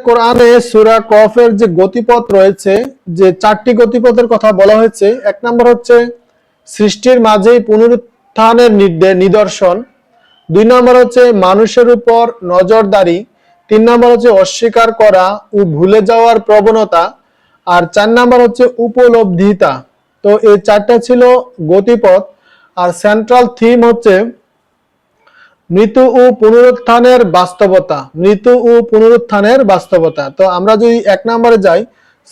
কোরআনে সূরা কফের যে গতিপথ রয়েছে, যে চারটি গতিপথের কথা বলা হয়েছে, এক নম্বর হচ্ছে সৃষ্টির মাঝেই পুনরুত্থানের নিদর্শন, দুই নম্বর হচ্ছে মানুষের উপর নজরদারি, তিন নম্বর হচ্ছে অস্বীকার করা ও ভুলে যাওয়ার প্রবণতা, আর চার নম্বর হচ্ছে উপলব্ধিতা। তো এই চারটা ছিল গতিপথ। আর সেন্ট্রাল থিম হচ্ছে মৃত্যু ও পুনরুত্থানের বাস্তবতা। মৃত্যু ও পুনরুত্থানের বাস্তবতা। তো আমরা যদি এক নম্বরে যাই,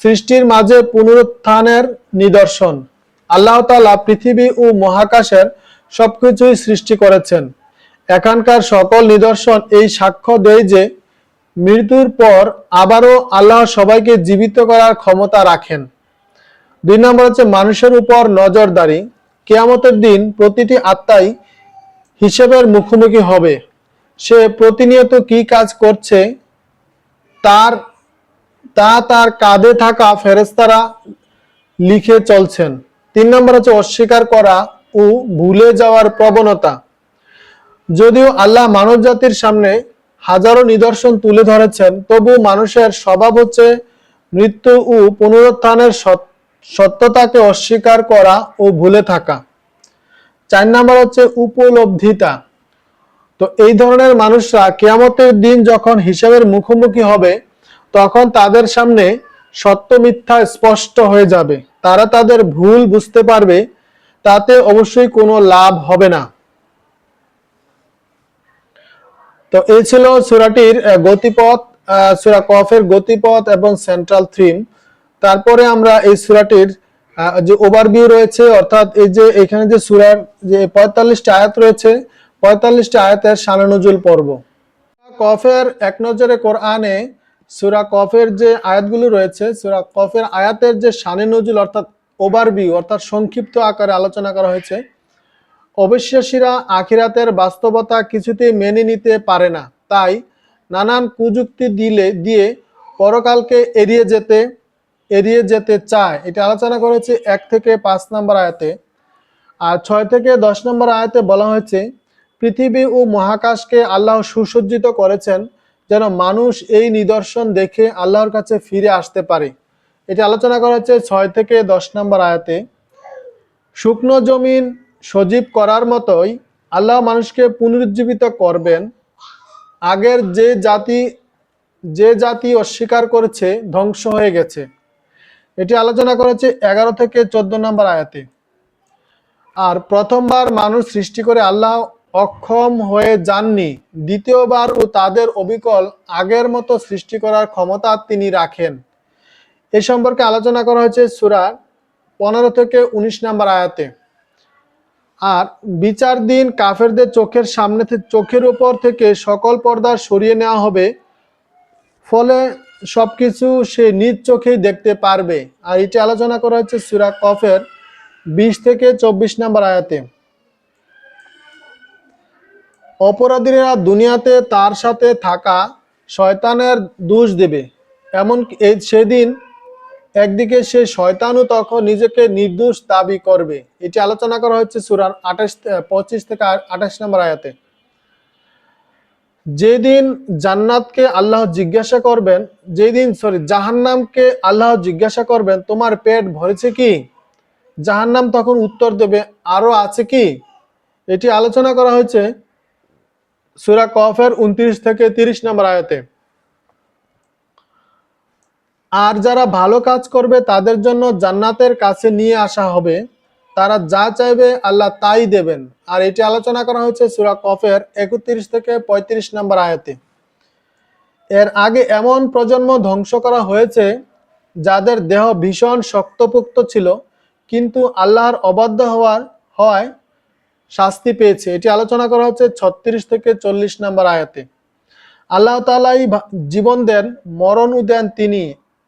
সৃষ্টির মাঝে পুনরুত্থানের নিদর্শন। আল্লাহ তাআলা পৃথিবী ও মহাকাশের সবকিছুই সৃষ্টি করেছেন। এখানকার সকল নিদর্শন এই সাক্ষ্য দেয় যে মৃত্যুর পর আবারও আল্লাহ সবাইকে জীবিত করার ক্ষমতা রাখেন। দুই নম্বর হচ্ছে মানুষের উপর নজরদারি। কিয়ামতের দিন প্রতিটি আত্মাই হিসেবের মুখোমুখি হবে। সে প্রতিনিয়ত কি কাজ করছে তার কাঁধে থাকা ফেরেশতারা লিখে চলছেন। তিন নম্বর হচ্ছে অস্বীকার করা ও ভুলে যাওয়ার প্রবণতা। যদিও আল্লাহ মানব জাতির সামনে হাজারো নিদর্শন তুলে ধরেছেন, তবু মানুষের স্বভাব হচ্ছে মৃত্যু ও পুনরুত্থানের সত্যতাকে অস্বীকার করা ও ভুলে থাকা। চার নম্বর হচ্ছে উপলব্ধিতা। তো এই ধরনের মানুষরা কিয়ামতের দিন যখন হিসাবের মুখোমুখি হবে, তখন তাদের সামনে সত্য মিথ্যা স্পষ্ট হয়ে যাবে। তারা তাদের ভুল বুঝতে পারবে, তাতে অবশ্যই কোনো লাভ হবে না। তো এই ছিল সূরাটির গতিপথ, সূরা কফের গতিপথ এবং সেন্ট্রাল থিম। তারপরে আমরা এই সূরাটির যে ওভারভিউ রয়েছে, অর্থাৎ এই যে এখানে যে সূরার যে ৪৫টা আয়াত রয়েছে, ৪৫টা আয়াতের শানে নুজুল পর্ব। কফের এক নজরে কোরআনে সূরা কফের যে আয়াতগুলো রয়েছে, সূরা কফের আয়াতের যে শানে নুজুল অর্থাৎ ওভারভিউ অর্থাৎ সংক্ষিপ্ত আকারে আলোচনা করা হয়েছে। অবিশ্বাসীরা আখিরাতের বাস্তবতা কিছুতেই মেনে নিতে পারে না, তাই নানান কুযুক্তি দিয়ে পরকালকে এড়িয়ে যেতে চায়। এটা আলোচনা করেছে ১ থেকে ৫ নম্বর আয়াতে। আর ৬ থেকে ১০ নম্বর আয়াতে বলা হয়েছে পৃথিবী ও মহাকাশকে আল্লাহ সুসজ্জিত করেছেন যেন মানুষ এই নিদর্শন দেখে আল্লাহর কাছে ফিরে আসতে পারে। এটা আলোচনা করা হচ্ছে ৬ থেকে ১০ নম্বর আয়াতে। শুকনো জমিন সজীব করার মতোই আল্লাহ মানুষকে পুনরুজ্জীবিত করবেন। আগের যে জাতি অস্বীকার করেছে ধ্বংস হয়ে গেছে। এটি আলোচনা করেছে ১১ থেকে ১৪ নম্বর আয়াতে। আর প্রথমবার মানুষ সৃষ্টি করে আল্লাহ অক্ষম হয়ে যাননি, দ্বিতীয়বার ও তাদের অবিকল আগের মতো সৃষ্টি করার ক্ষমতা তিনি রাখেন। এ সম্পর্কে আলোচনা করা হয়েছে সূরা ১৫ থেকে ১৯ নম্বর আয়াতে। আর বিচার দিন কাফেরদের চোখের উপর থেকে সকল পর্দা সরিয়ে নেওয়া হবে, ফলে সবকিছু সে নিজ চোখেই দেখতে পারবে। আর এটি আলোচনা করা হচ্ছে সূরা কফের ২০ থেকে ২৪ নম্বর আয়াতে। অপরাধীরা দুনিয়াতে তার সাথে থাকা শয়তানের দোষ দেবে, এমন সেদিন একদিকে সে শয়তানও তখন নিজেকে নির্দোষ দাবি করবে। এটি আলোচনা করা হচ্ছে সূরা ২৫ থেকে ২৮ নম্বর আয়াতে। যেদিন জান্নাতকে আল্লাহ জিজ্ঞাসা করবেন, জাহান্নামকে আল্লাহ জিজ্ঞাসা করবেন তোমার পেট ভরেছে কি? জাহান্নাম তখন উত্তর দেবে আরো আছে কি? এটি আলোচনা করা হয়েছে সূরা কফের ২৯ থেকে ৩০ নম্বর আয়াতে। আর যারা ভালো কাজ করবে তাদের জন্য জান্নাতের কাছে নিয়ে আসা হবে, তারা যা চাইবে আল্লাহ তাই দেবেন। আর এটি আলোচনা করা হয়েছে সূরা কফের ৩১ থেকে ৩৫ নম্বর আয়াতে। এর আগে এমন প্রজন্ম ধ্বংস করা হয়েছে যাদের দেহ ভীষণ শক্তপোক্ত ছিল, কিন্তু আল্লাহর অবাধ্য হওয়ায় শাস্তি পেয়েছে। এটি আলোচনা করা হচ্ছে ৩৬ থেকে ৪০ নম্বর আয়াতে। আল্লাহ তাআলাই জীবন দেন, মরণও দেন তিনি,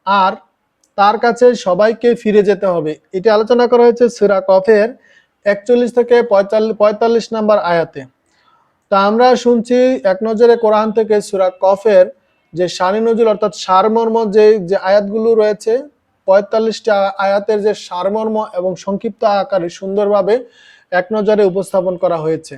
আর তার কাছে সবাইকে ফিরে যেতে হবে। এটি আলোচনা করা হয়েছে সূরা কফের ৪১ থেকে ৪৫ নম্বর আয়াতে। তা আমরা শুনছি এক নজরে কোরআন থেকে সূরা কফের যে শানে নুজুল অর্থাৎ সারমর্ম যে আয়াতগুলো রয়েছে, ৪৫টা আয়াতের যে সারমর্ম এবং সংক্ষিপ্ত আকারে সুন্দরভাবে এক নজরে উপস্থাপন করা হয়েছে।